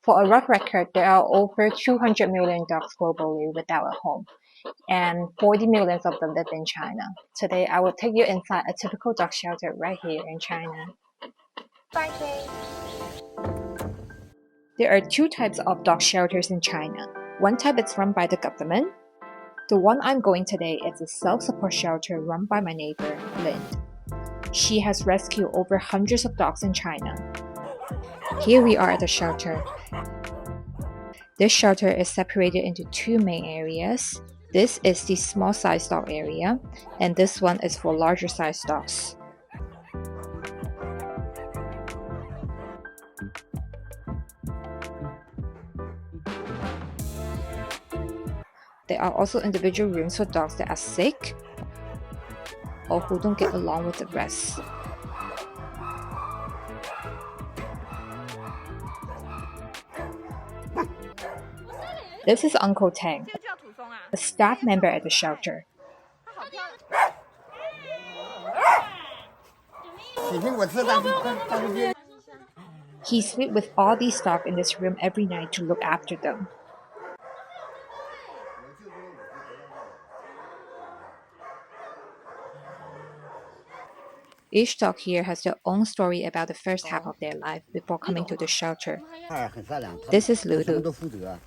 For a rough record, there are over 200 million dogs globally without a home, and 40 million of them live in China. Today, I will take you inside a typical dog shelter right here in China. There are two types of dog shelters in China. One type is run by the government. The one I'm going today is a self-support shelter run by my neighbor, Lynn. She has rescued over hundreds of dogs in China. Here we are at the shelter. This shelter is separated into two main areas. This is the small size dog area, and this one is for larger size dogs. There are also individual rooms for dogs that are sick or who don't get along with the rest. This is Uncle Tang, a staff member at the shelter. He sleeps with all these dogs in this room every night to look after them. Each dog here has their own story about the first half of their life before coming to the shelter. This is Lulu.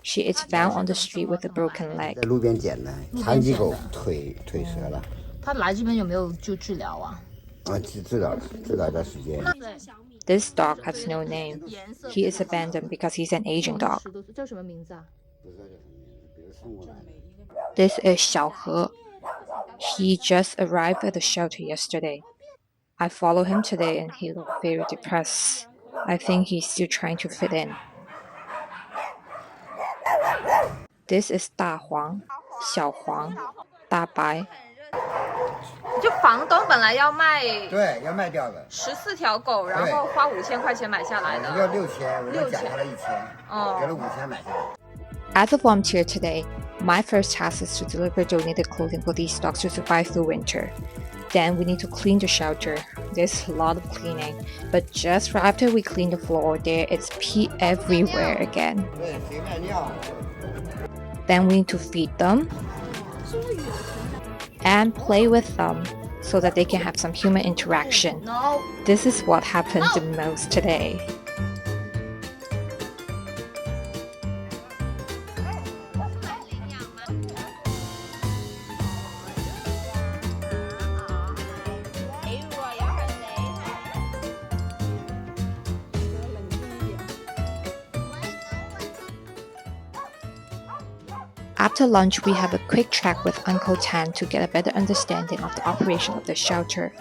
She is found on the street with a broken leg. This dog has no name. He is abandoned because he's an Asian dog. This is Xiaohe. He just arrived at the shelter yesterday. I followed him today and he looked very depressed. I think he's still trying to fit in. This is Da Huang, Xiao Huang, Da Bai. 就房东本来要卖，对，要卖掉的14条狗，然后花5000块钱买下来的。要6000，我就讲了1000，给了5000买下来。As a volunteer today, my first task is to deliver donated clothing for these dogs to survive through winter. Then we need to clean the shelter. There's a lot of cleaning, but just right after we clean the floor, there is pee everywhere again. Then we need to feed them and play with them so that they can have some human interaction. This is what happened the most today. After lunch, we have a quick chat with Uncle Tan to get a better understanding of the operation of the shelter.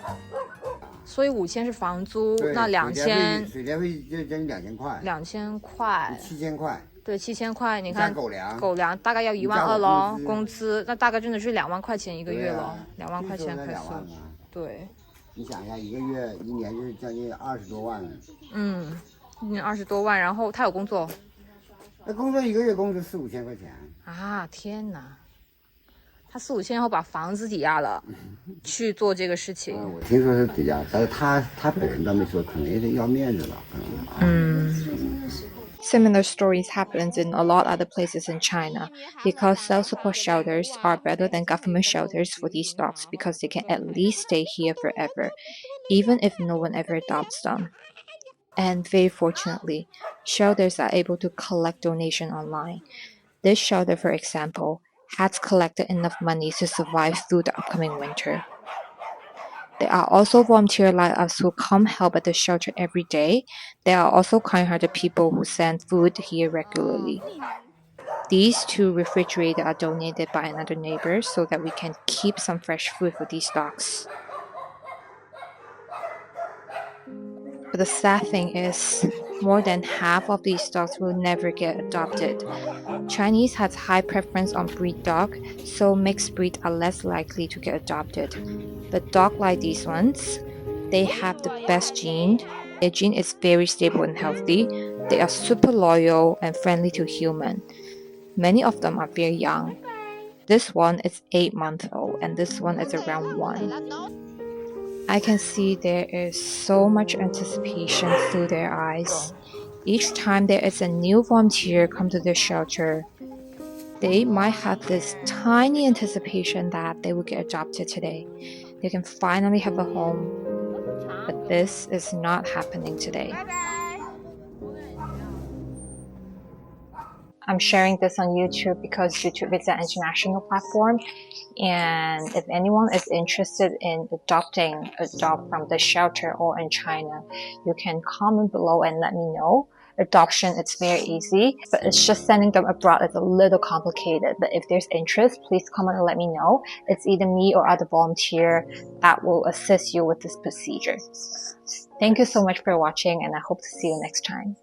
所以5000是房租，那2000水电费就将近2000块。2000块。7000块。对，7000块，你看狗粮大概要12000咯，工资那大概真的是2万块钱一个月咯，2万块钱可以算。对。你想一下，一年就是将近20多万了。一年20多万，然后他有工作。那工作1个月工资4、5千块钱。啊，天哪！他4、5千，然后把房子抵押了，去做这个事情。我听说是抵押，但是他本人倒没说，可能也是要面子了。Similar stories happens in a lot other places in China because self-support shelters are better than government shelters for these dogs because they can at least stay here forever, even if no one ever adopts them. And very fortunately, shelters are able to collect donation online. This shelter, for example, has collected enough money to survive through the upcoming winter. There are also volunteers like us who come help at the shelter every day. There are also kind-hearted people who send food here regularly. These two refrigerators are donated by another neighbor so that we can keep some fresh food for these dogs. But the sad thing is, more than half of these dogs will never get adopted. Chinese has high preference on breed dog, so mixed breeds are less likely to get adopted. But dogs like these ones, they have the best gene. Their gene is very stable and healthy. They are super loyal and friendly to humans. Many of them are very young. This one is 8 months old and this one is around 1. I can see there is so much anticipation through their eyes. Each time there is a new volunteer come to the shelter, they might have this tiny anticipation that they will get adopted today. They can finally have a home. But this is not happening today. I'm sharing this on YouTube because YouTube is an international platform, and if anyone is interested in adopting a dog from the shelter or in China, you can comment below and let me know. Adoption, it's very easy, but it's just sending them abroad is a little complicated. But if there's interest, please comment and let me know. It's either me or other volunteer that will assist you with this procedure. Thank you so much for watching, and I hope to see you next time.